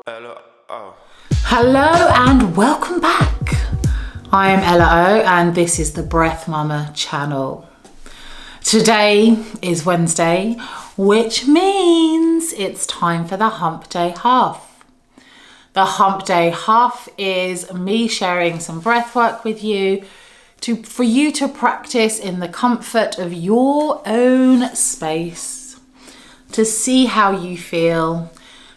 Ella.O. Hello and welcome back. I am Ella.O and this is the Breath Mama channel. Today is Wednesday, which means it's time for the Hump Day Huff. The Hump Day Huff is me sharing some breath work with you for you to practice in the comfort of your own space to see how you feel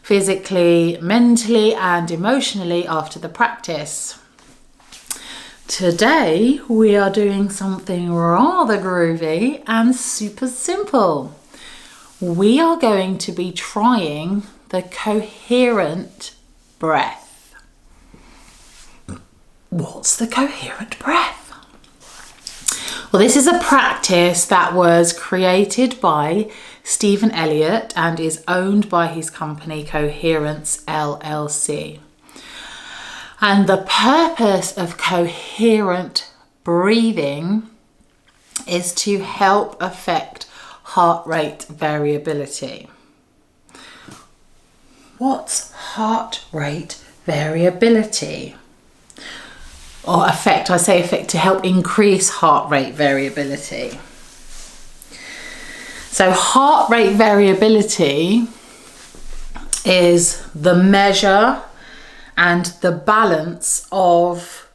physically, mentally and emotionally after the practice. Today we are doing something rather groovy and super simple. We are going to be trying the coherent breath. What's the coherent breath? Well, this is a practice that was created by Stephen Elliott and is owned by his company Coherence LLC. And the purpose of coherent breathing is to help affect heart rate variability. What's heart rate variability? Or affect, I say affect to help increase heart rate variability. So heart rate variability is the measure and the balance of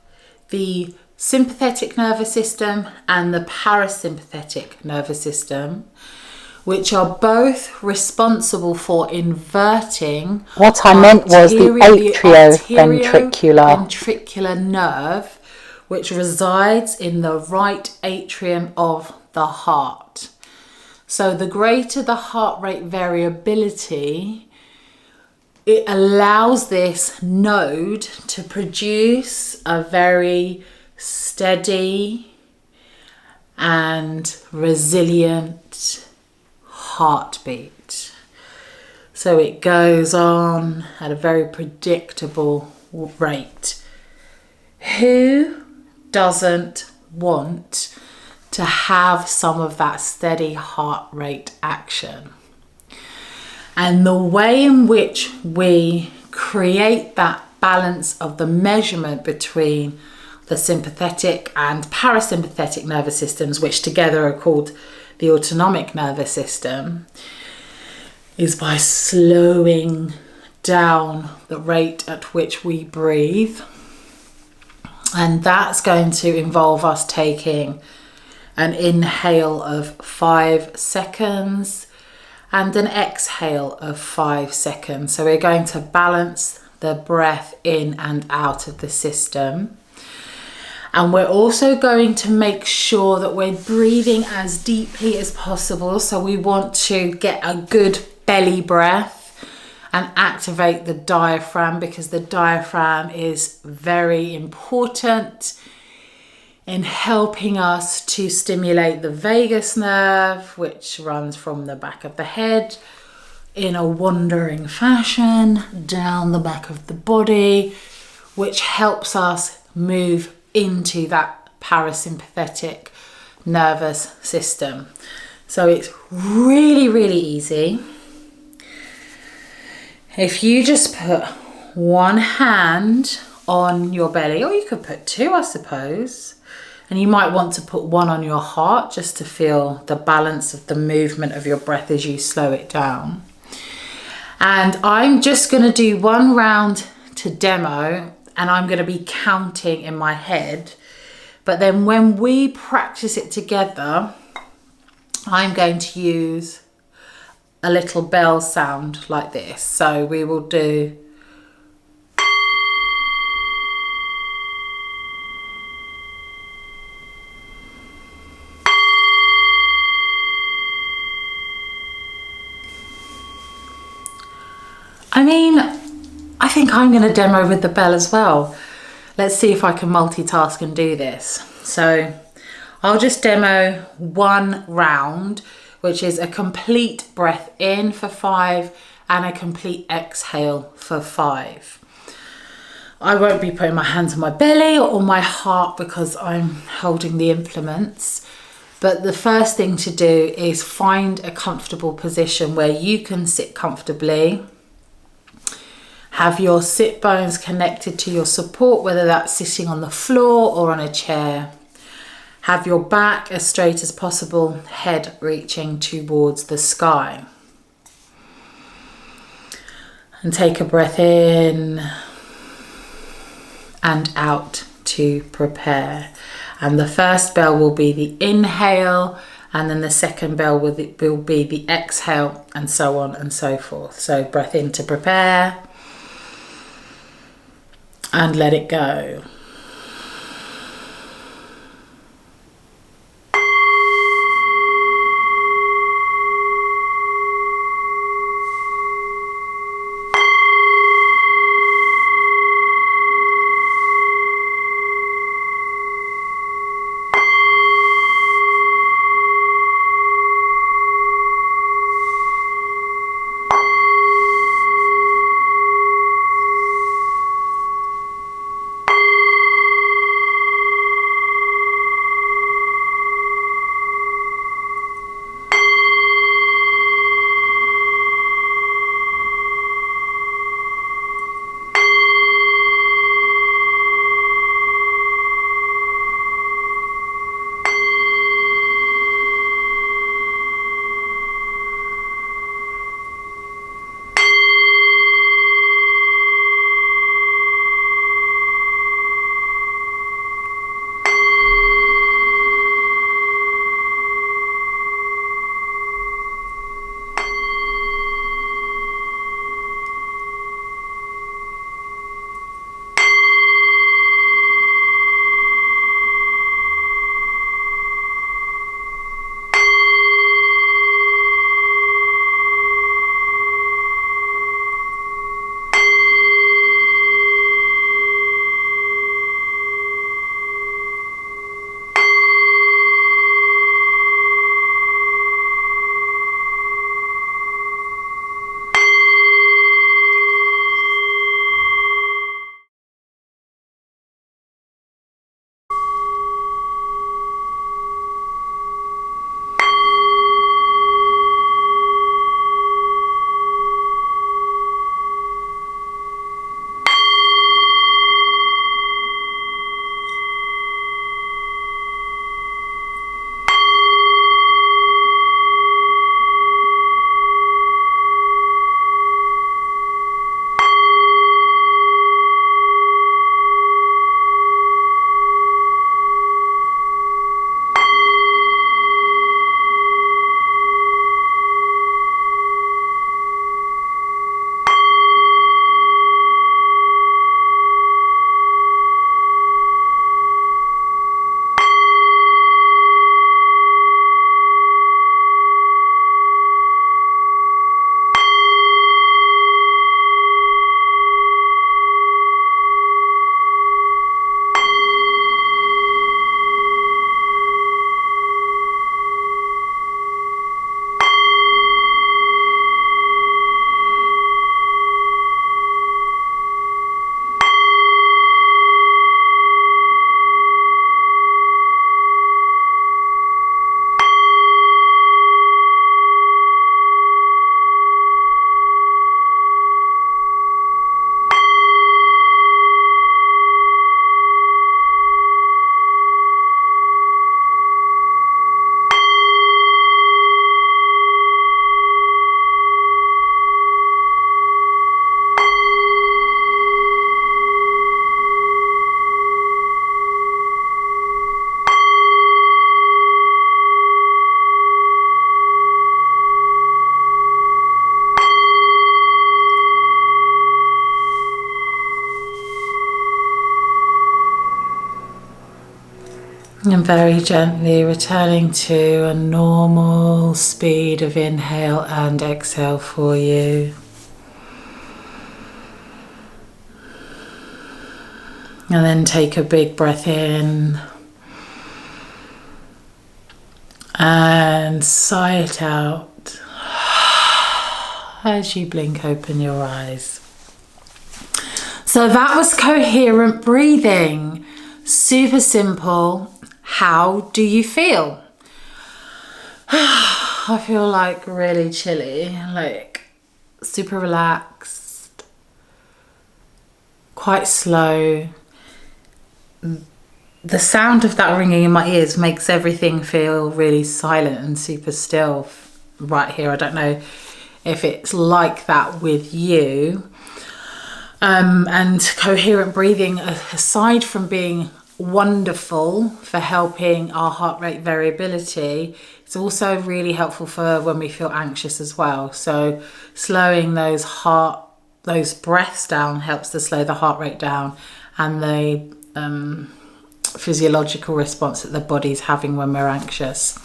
the sympathetic nervous system and the parasympathetic nervous system, which are both responsible for inverting. What I meant was the atrioventricular nerve, which resides in the right atrium of the heart. So the greater the heart rate variability, it allows this node to produce a very steady and resilient heartbeat. So it goes on at a very predictable rate. Who doesn't want to have some of that steady heart rate action? And the way in which we create that balance of the measurement between the sympathetic and parasympathetic nervous systems, which together are called the autonomic nervous system, is by slowing down the rate at which we breathe. And that's going to involve us taking an inhale of 5 seconds and an exhale of 5 seconds. So we're going to balance the breath in and out of the system. And we're also going to make sure that we're breathing as deeply as possible. So we want to get a good belly breath and activate the diaphragm, because the diaphragm is very important in helping us to stimulate the vagus nerve, which runs from the back of the head in a wandering fashion down the back of the body, which helps us move into that parasympathetic nervous system. So it's really, really easy. If you just put one hand on your belly, or you could put two, I suppose, and you might want to put one on your heart just to feel the balance of the movement of your breath as you slow it down. And I'm just going to do one round to demo, and I'm going to be counting in my head. But then when we practice it together, I'm going to use a little bell sound like this. So we will do I think I'm going to demo with the bell as well. Let's see if I can multitask and do this. So I'll just demo one round, which is a complete breath in for 5 and a complete exhale for 5. I won't be putting my hands on my belly or on my heart because I'm holding the implements. But the first thing to do is find a comfortable position where you can sit comfortably, Have your sit bones connected to your support, whether that's sitting on the floor or on a chair. Have your back as straight as possible, head reaching towards the sky. And take a breath in and out to prepare. And the first bell will be the inhale, and then the second bell will be the exhale, and so on and so forth. So breath in to prepare and let it go. And very gently returning to a normal speed of inhale and exhale for you. And then take a big breath in and sigh it out as you blink open your eyes. So that was coherent breathing. Super simple. How do you feel? I feel like really chilly, like super relaxed. quite slow. The sound of that ringing in my ears makes everything feel really silent and super still right here. I don't know if it's like that with you. And coherent breathing, aside from being wonderful for helping our heart rate variability, it's also really helpful for when we feel anxious as well. So slowing those breaths down helps to slow the heart rate down and the physiological response that the body's having when we're anxious.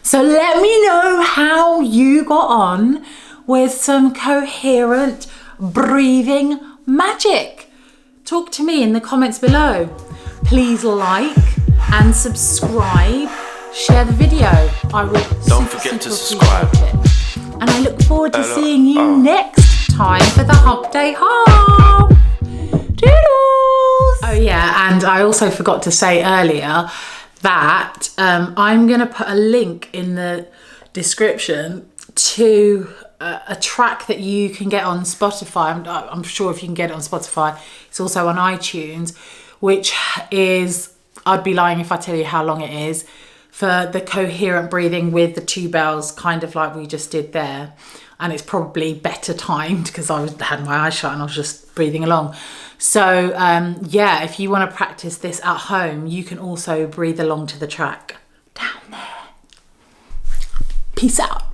So let me know how you got on with some coherent breathing magic. Talk to me in the comments below. Please like and subscribe. Share the video. I will Don't forget to subscribe. And I look forward to seeing you next time for the Hump Day Huff. Doodles! Oh yeah, and I also forgot to say earlier that I'm going to put a link in the description to a track that you can get on Spotify. I'm sure if you can get it on Spotify, it's also on iTunes, which is, I'd be lying if I tell you how long it is, for the coherent breathing with the 2 bells, kind of like we just did there. And it's probably better timed because I had my eyes shut and I was just breathing along. So yeah, if you want to practice this at home, you can also breathe along to the track down there. Peace out.